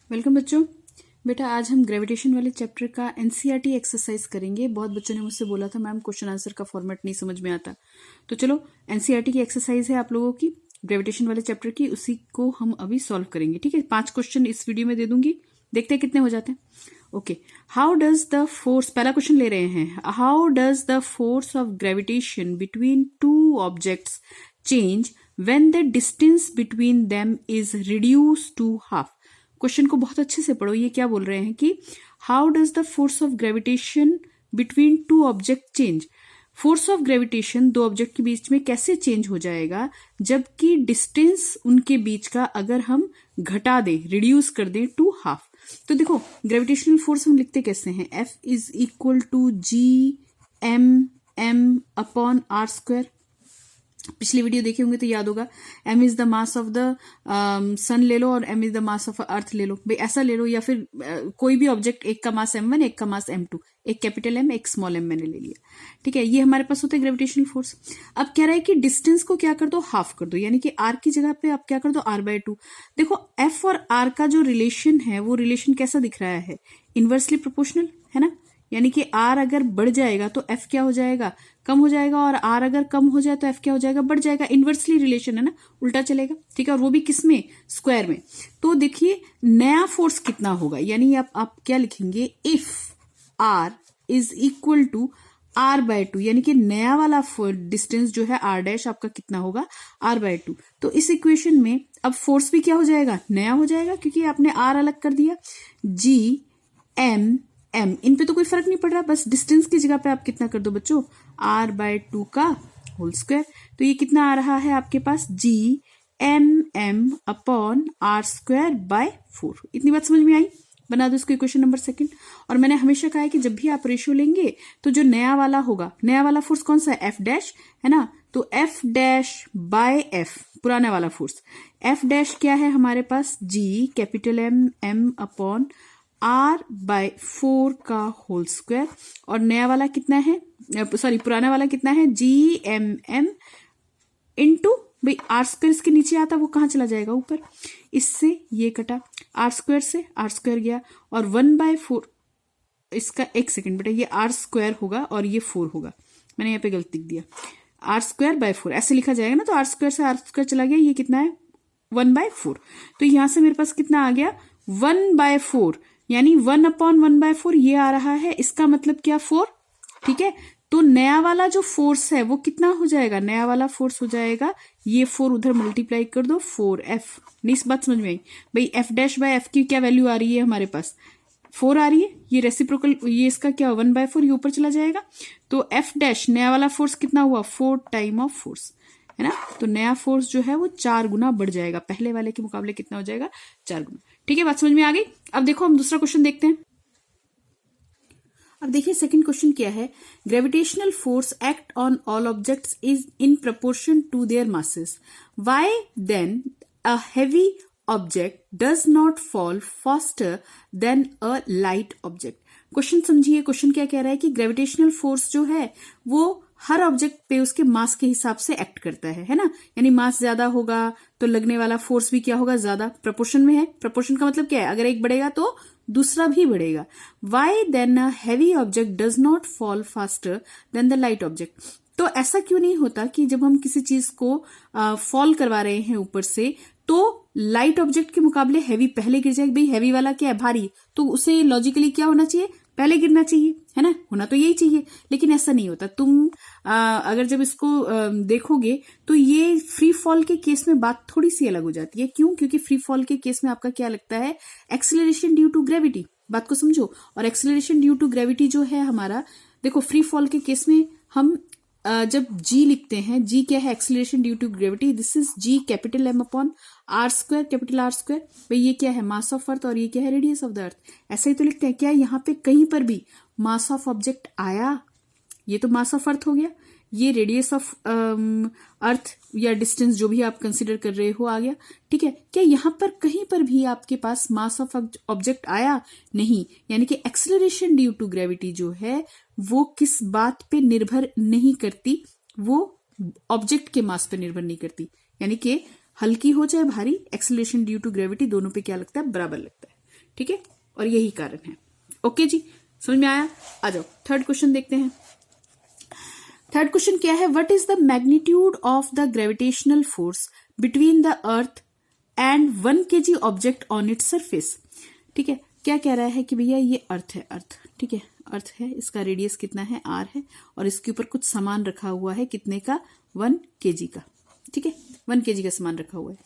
Welcome बच्चों। बेटा आज हम ग्रेविटेशन वाले चैप्टर का एनसीईआरटी एक्सरसाइज करेंगे। बहुत बच्चों ने मुझसे बोला था मैम क्वेश्चन आंसर का फॉर्मेट नहीं समझ में आता, तो चलो एनसीईआरटी की एक्सरसाइज है आप लोगों की ग्रेविटेशन वाले चैप्टर की, उसी को हम अभी सॉल्व करेंगे। ठीक है, 5 क्वेश्चन इस वीडियो में दे दूंगी, देखते हैं कितने हो जाते हैं। Okay, how does the force, पहला क्वेश्चन ले रहे हैं, how does the force of gravitation between two objects change when the distance between them is reduce to half. Question को बहुत अच्छे से पढ़ो। ये क्या बोल रहे हैं कि how does the force of gravitation between to object change. Force of gravitation दो ऑब्जेक्ट के बीच में कैसे चेंज हो जाएगा जबकि डिस्टेंस उनके बीच का अगर हम घटा दें, रिड्यूस कर दें टू हाफ। तो देखो ग्रेविटेशनल फोर्स हम लिखते कैसे हैं, F is equal to G M M upon are square. पिछली वीडियो देखे होंगे तो याद होगा, m is the mass of the sun ले लो और m is the mass of earth ले लो, भाई ऐसा ले लो, या फिर कोई भी ऑब्जेक्ट, एक का मास m1 एक का मास m2, एक कैपिटल M एक स्मॉल m मैंने ले लिया। ठीक है, ये हमारे पास होता है ग्रेविटेशनल फोर्स। अब कह रहा है कि डिस्टेंस को क्या कर दो, हाफ कर दो, यानी कि r की जगह पे आप क्या कर दो r/2। देखो f और r का जो रिलेशन है वो रिलेशन कैसा दिख रहा है, इनवर्सली प्रोपोर्शनल है ना, यानी कि r अगर बढ़ जाएगा तो f क्या हो जाएगा, कम हो जाएगा, और r अगर कम हो जाए तो f क्या हो जाएगा, बढ़ जाएगा। इनवर्सली रिलेशन है ना, उल्टा चलेगा। ठीक है, और वो भी किस में, स्क्वायर में। तो देखिए नया फोर्स कितना होगा, यानी आप क्या लिखेंगे, if r is equal to r/2, यानी कि नया वाला डिस्टेंस जो है r डैश आपका कितना होगा, r/2। तो इस इक्वेशन में अब फोर्स भी क्या हो जाएगा, नया हो जाएगा, क्योंकि आपने r अलग कर दिया। g m m इन पे तो कोई फर्क नहीं पड़ रहा, बस डिस्टेंस की जगह पे आप कितना कर दो बच्चों, r/2 का होल स्क्वायर। तो ये कितना आ रहा है आपके पास, g m upon r square by 4। इतनी बात समझ में आई, बना दो इसको इक्वेशन नंबर सेकंड। और मैंने हमेशा कहा है कि जब भी आप रेशियो लेंगे तो जो नया वाला होगा, नया वाला फोर्स कौन सा है, f डैश है ना, तो f डैश बाय f पुराना वाला फोर्स, f डैश क्या है हमारे पास, g capital M upon r/4 का होल स्क्वायर, और नया वाला कितना है, सॉरी पुराना वाला कितना है, GMM इंटू, भाई आर स्क्वायर इसके नीचे आता, वो कहाँ चला जाएगा, ऊपर। इससे ये कटा, आर स्क्वायर से आर स्क्वायर गया, और 1/4 इसका, एक सेकंड बेटा, ये आर स्क्वायर होगा और ये 4 होगा, मैंने यहाँ पे गलती लिख दिया, r²/4 ऐसे लिखा जाएगा ना, तो आर स्क्वायर से आर स्क्वायर चला गया, ये कितना है 1/4। तो यहां से मेरे पास कितना आ गया, 1/4, यानी 1/1/4 ये आ रहा है, इसका मतलब क्या, 4। ठीक है, तो नया वाला जो फोर्स है वो कितना हो जाएगा, नया वाला फोर्स हो जाएगा, ये 4 उधर मल्टीप्लाई कर दो, 4f। नहीं इस बात समझ में आई, भाई f डैश बाय f की क्या वैल्यू आ रही है हमारे पास, 4 आ रही है, ये रेसिप्रोकल, ये इसका क्या 1/4, ये ऊपर चला जाएगा। तो f डैश नया वाला फोर्स कितना हुआ, 4 टाइम ऑफ फोर्स है ना, तो नया फोर्स जो है वो 4 गुना बढ़ जाएगा, पहले वाले के मुकाबले कितना हो जाएगा, 4 गुना। ठीक है, बात समझ में आ गई। अब देखो हम दूसरा क्वेश्चन देखते हैं। अब देखिए सेकंड क्वेश्चन क्या है, gravitational force act on all objects is in proportion to their masses, why then a heavy object does not fall faster than a light object. Question समझिए, क्वेश्चन क्या कह रहा है कि ग्रेविटेशनल फोर्स जो है वो हर ऑब्जेक्ट पे उसके मास के हिसाब से एक्ट करता है ना, यानी मास ज्यादा होगा तो लगने वाला फोर्स भी क्या होगा, ज्यादा, प्रपोर्शन में है। प्रपोर्शन का मतलब क्या है, अगर एक बढ़ेगा तो दूसरा भी बढ़ेगा। Why then a heavy object does not fall faster than the light object. तो ऐसा क्यों नहीं होता कि जब हम किसी चीज को फॉल करवा रहे हैं ऊपर से, तो लाइट ऑब्जेक्ट के मुकाबले हैवी पहले गिर जाए, भाई हैवी वाला क्या है, भारी, तो उसे लॉजिकली क्या होना चाहिए, पहले गिरना चाहिए, है ना, होना तो यही चाहिए, लेकिन ऐसा नहीं होता। तुम अगर जब इसको देखोगे तो ये फ्री फॉल के केस में बात थोड़ी सी अलग हो जाती है। क्यों, क्योंकि फ्री फॉल के केस में आपका क्या लगता है, एक्सेलरेशन ड्यू टू ग्रेविटी, बात को समझो। और एक्सेलरेशन ड्यू टू ग्रेविटी जो है हमारा, देखो फ्री फॉल के केस में हम जब g लिखते हैं, g क्या है, acceleration due to gravity, this is g capital M upon are square capital R square. भाई ये क्या है, मास ऑफ अर्थ, और ये क्या है, रेडियस ऑफ द अर्थ। ऐसा ही तो लिखते हैं। क्या यहाँ पे कहीं पर भी मास ऑफ ऑब्जेक्ट आया, ये तो मास ऑफ अर्थ हो गया, ये रेडियस ऑफ अर्थ या डिस्टेंस जो भी आप कंसिडर कर रहे हो आ गया। ठीक है, क्या यहाँ पर कहीं पर भी आपके पास मास ऑफ ऑब्जेक्ट आया, नहीं, यानी कि एक्सेलरेशन ड्यू टू ग्रेविटी जो है वो किस बात पे निर्भर नहीं करती, वो ऑब्जेक्ट के मास पे निर्भर नहीं करती, यानी कि हल्की हो चाहे भारी, एक्सेलरेशन ड्यू टू ग्रेविटी दोनों पे क्या लगता है, बराबर लगता है। ठीक है, और यही कारण है। ओके जी, समझ में आया? आ जाओ थर्ड क्वेश्चन देखते हैं। थर्ड क्वेश्चन क्या है? What is the magnitude of the gravitational force between the earth and 1 kg object on its surface. ठीक है, क्या कह रहा है कि भैया ये अर्थ है, अर्थ, ठीक है, अर्थ है, इसका रेडियस कितना है, r है, और इसके ऊपर कुछ सामान रखा हुआ है, कितने का, 1 kg का, ठीक है, 1 kg का सामान रखा हुआ है।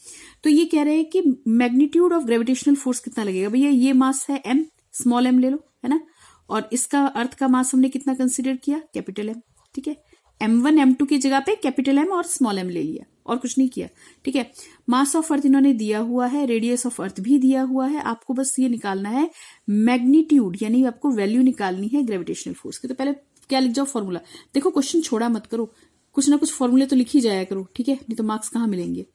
तो ये कह रहे हैं कि मैग्नीट्यूड ऑफ ग्रेविटेशनल फोर्स कितना लगेगा। भैया ये मास है m, स्मॉल m ले लो, है ना, और इसका अर्थ का मास हमने कितना कंसिडर किया, कैपिटल M, ठीक है, m1 m2 की जगह पे कैपिटल M और स्मॉल m ले लिया और कुछ नहीं किया, ठीक है। मास ऑफ अर्थ इन्होंने दिया हुआ है, रेडियस ऑफ अर्थ भी दिया हुआ है, आपको बस ये निकालना है मैग्नीट्यूड, यानी आपको वैल्यू निकालनी है ग्रेविटेशनल फोर्स की। तो पहले क्या लिख जाओ, फॉर्मूला। देखो क्वेश्चन छोड़ा मत करो, कुछ ना कुछ फॉर्मूले तो लिख ही जाया करो, ठीक है, नहीं तो मार्क्स कहाँ मिलेंगे।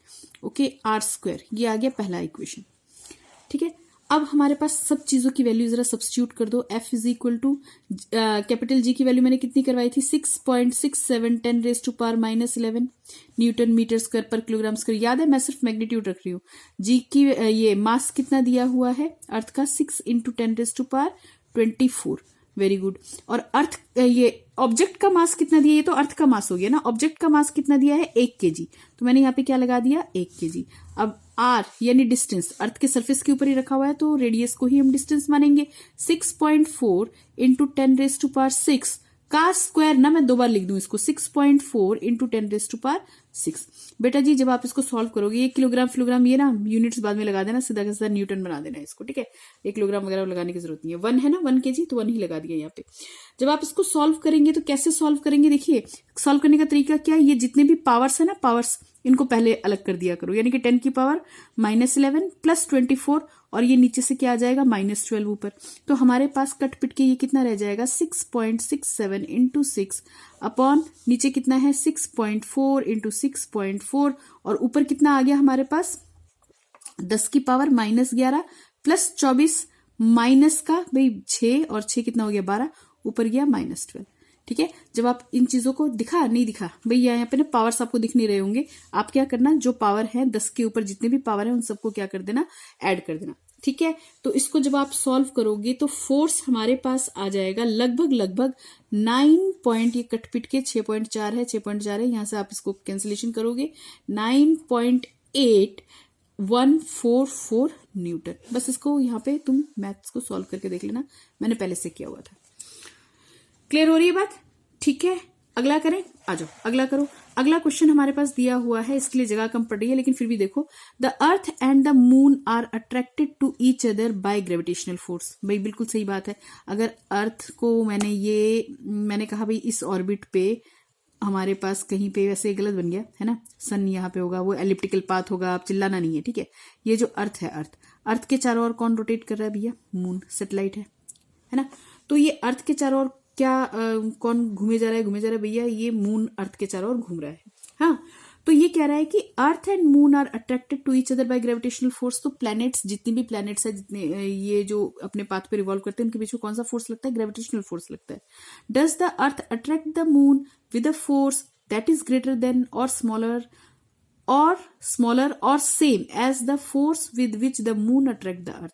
ओके, r², ये आ गया पहला इक्वेशन, ठीक है। अब हमारे पास सब चीजों की वैल्यू जरा सब्स्टिट्यूट कर दो। F is equal to capital G की वैल्यू मैंने कितनी करवाई थी, 6.67 10⁻⁻11 न्यूटन मीटर स्क्वायर पर किलोग्राम स्क्वायर। याद है, मैं सिर्फ मैग्नीट्यूड रख रही हूँ। G की ये मास कितना दिया हुआ है अर्थ का, 6 × 10⁻24। Very good. और अर्थ ये ऑब्जेक्ट का मास कितना दिया, ये तो अर्थ का मास हो गया ना, ऑब्जेक्ट का मास कितना दिया है, 1 kg, तो मैंने यहाँ पे क्या लगा दिया, 1 kg। अब r यानी डिस्टेंस, अर्थ के सरफेस के ऊपर ही रखा हुआ है तो रेडियस को ही हम डिस्टेंस मानेंगे। 6.4 × 10⁻6 का स्क्वायर ना, मैं 2 बार लिख दूं इसको, 6.4 × 10⁻6। बेटा जी जब आप इसको सॉल्व करोगे, ये किलोग्राम किलोग्राम ये ना यूनिट्स बाद में लगा देना, सीधा का सीधा न्यूटन बना देना इसको, ठीक है, 1 किलोग्राम वगैरह लगाने की जरूरत नहीं है। 1 है ना, 1 kg, तो 1 ही लगा दिया यहाँ पे। जब आप इसको सॉल्व करेंगे तो कैसे सॉल्व करेंगे, देखिए सॉल्व करने का तरीका क्या है, ये जितने भी पावर्स है ना, पावर्स इनको पहले अलग कर दिया करो, यानी कि 10 की पावर -11 + 24, और ये नीचे से क्या आ जाएगा, -12 ऊपर। तो हमारे पास कट पिट के ये कितना रह जाएगा, 6.67 × 6 अपॉन नीचे कितना है, 6.4 × 6.4, और ऊपर कितना आ गया हमारे पास, 10 की पावर -11 + 24 माइनस का भाई 6, और 6 कितना हो गया, 12, ऊपर गया -12, ठीक है। जब आप इन चीजों को दिखा नहीं दिखा भैया, यहाँ पे ना पावर्स आपको दिख नहीं रहे होंगे, आप क्या करना, जो पावर है 10 के ऊपर जितने भी पावर है उन सबको क्या कर देना, ऐड कर देना, ठीक है। तो इसको जब आप सॉल्व करोगे तो फोर्स हमारे पास आ जाएगा लगभग 9 ये कट पिट के 6.4 है, 6.4 है, यहां से आप इसको कैंसिलेशन करोगे, 9.8144 न्यूटन। बस इसको यहाँ पे तुम मैथ्स को सॉल्व करके देख लेना, मैंने पहले से किया हुआ था। क्लियर हो रही है बात, ठीक है। अगला करें, आ जाओ अगला करो। अगला क्वेश्चन हमारे पास दिया हुआ है, इसके लिए जगह कम पड़ रही है, लेकिन फिर भी देखो, the earth and the moon are attracted to each other by gravitational force. भाई बिल्कुल सही बात है। अगर अर्थ को मैंने कहा भाई इस ऑर्बिट पे हमारे पास कहीं पे वैसे गलत बन गया है ना, सन यहाँ पे होगा, वो एलिप्टिकल पाथ होगा, आप चिल्लाना नहीं है, ठीक है। ये जो अर्थ है, अर्थ के चारों ओर कौन रोटेट कर रहा है भैया, मून, सैटेलाइट है ना। तो ये अर्थ के चारों ओर क्या कौन घूमे जा रहा है भैया, ये मून अर्थ के चारों ओर घूम रहा है। हाँ, तो ये कह रहा है कि earth and moon are attracted to each other by gravitational force. तो प्लैनेट्स, जितनी भी प्लैनेट्स है, जितने ये जो अपने पाथ पे रिवॉल्व करते हैं, उनके बीच में कौन सा फोर्स लगता है, ग्रेविटेशनल फोर्स लगता है। Does the earth attract the moon with a force that is greater than और स्मॉलर और same as the force with which the moon attract the earth.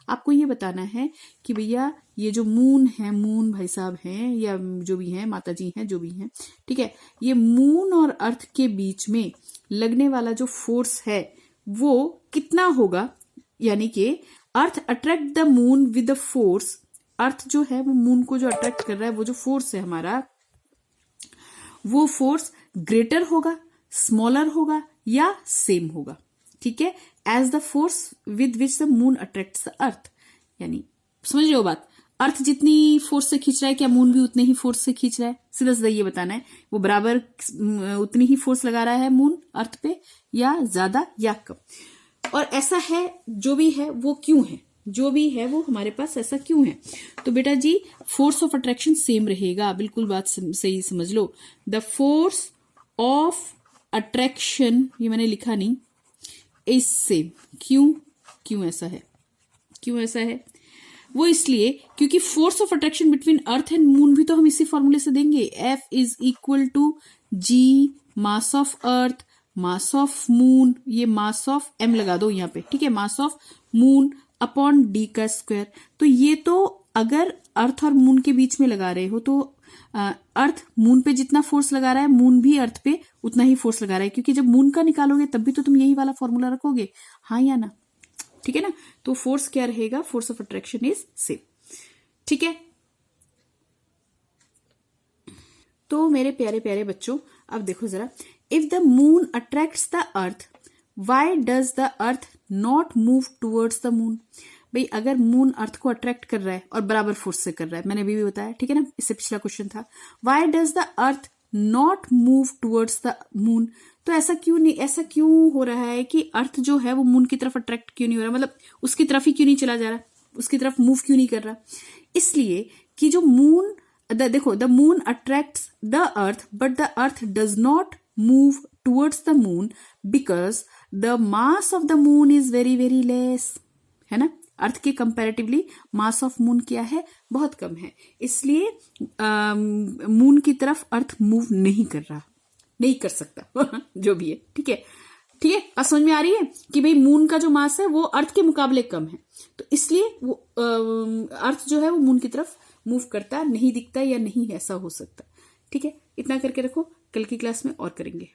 आपको ये बताना है कि भैया ये जो मून है, मून भाई साहब हैं या जो भी हैं, माता जी हैं, जो भी हैं, ठीक है, ये मून और अर्थ के बीच में लगने वाला जो फोर्स है वो कितना होगा, यानी कि earth attract the moon with the force, earth जो है वो मून को जो अट्रैक्ट कर रहा है, वो जो फोर्स है हमारा, वो फोर्स ग्रेटर होगा, स्मॉलर होगा या सेम होगा, ठीक है, as the force with which the moon attracts the earth. यानी समझ रहे हो बात, अर्थ जितनी फोर्स से खींच रहा है, क्या मून भी उतने ही फोर्स से खींच रहा है, सीधा सीधा ये बताना है, वो बराबर उतनी ही फोर्स लगा रहा है मून अर्थ पे, या ज्यादा या कम। और ऐसा है, जो भी है वो क्यों है, जो भी है वो हमारे पास ऐसा क्यों है। तो बेटा जी फोर्स ऑफ अट्रैक्शन सेम रहेगा, बिल्कुल बात सही समझ लो। द फोर्स ऑफ अट्रैक्शन, ये मैंने लिखा नहीं, इज सेम। क्यों ऐसा है, वो इसलिए क्योंकि force of attraction between earth and moon भी तो हम इसी फॉर्मूले से देंगे, F is equal to G mass of earth, mass of moon, ये मास ऑफ M लगा दो यहाँ पे, ठीक है, मास ऑफ मून अपॉन डी का स्क्वायर। तो ये तो अगर अर्थ और मून के बीच में लगा रहे हो तो अर्थ मून पे जितना फोर्स लगा रहा है मून भी अर्थ पे उतना ही फोर्स लगा रहा है, क्योंकि जब मून का निकालोगे तब भी तो तुम यही वाला फॉर्मूला रखोगे, हाँ या ना? ठीक है ना? तो फोर्स क्या रहेगा? Force of attraction is same. ठीक है, तो मेरे प्यारे प्यारे बच्चों अब देखो जरा, if the moon attracts the earth why does the earth not move towards the moon. भाई अगर मून अर्थ को अट्रैक्ट कर रहा है और बराबर फोर्स से कर रहा है, मैंने अभी भी बताया, ठीक है ना, इससे पिछला क्वेश्चन था, why does the earth not move towards the moon. तो ऐसा क्यों नहीं, ऐसा क्यों हो रहा है कि अर्थ जो है वो मून की तरफ अट्रैक्ट क्यों नहीं हो रहा, मतलब उसकी तरफ ही क्यों नहीं चला जा रहा, उसकी तरफ मूव क्यों नहीं कर रहा? इसलिए कि जो मून, देखो, the moon attracts the earth but the earth does not move towards the moon because the mass of the moon is very very less, है ना? अर्थ के कंपैरेटिवली मास ऑफ मून क्या है? बहुत कम है, इसलिए मून की तरफ अर्थ मूव नहीं कर रहा, नहीं कर सकता जो भी है। ठीक है, ठीक है, अब समझ में आ रही है कि भाई मून का जो मास है वो अर्थ के मुकाबले कम है, तो इसलिए वो अर्थ जो है वो मून की तरफ मूव करता नहीं दिखता या नहीं ऐसा हो सकता। ठीक है, इतना करके रखो, कल की क्लास में और करेंगे।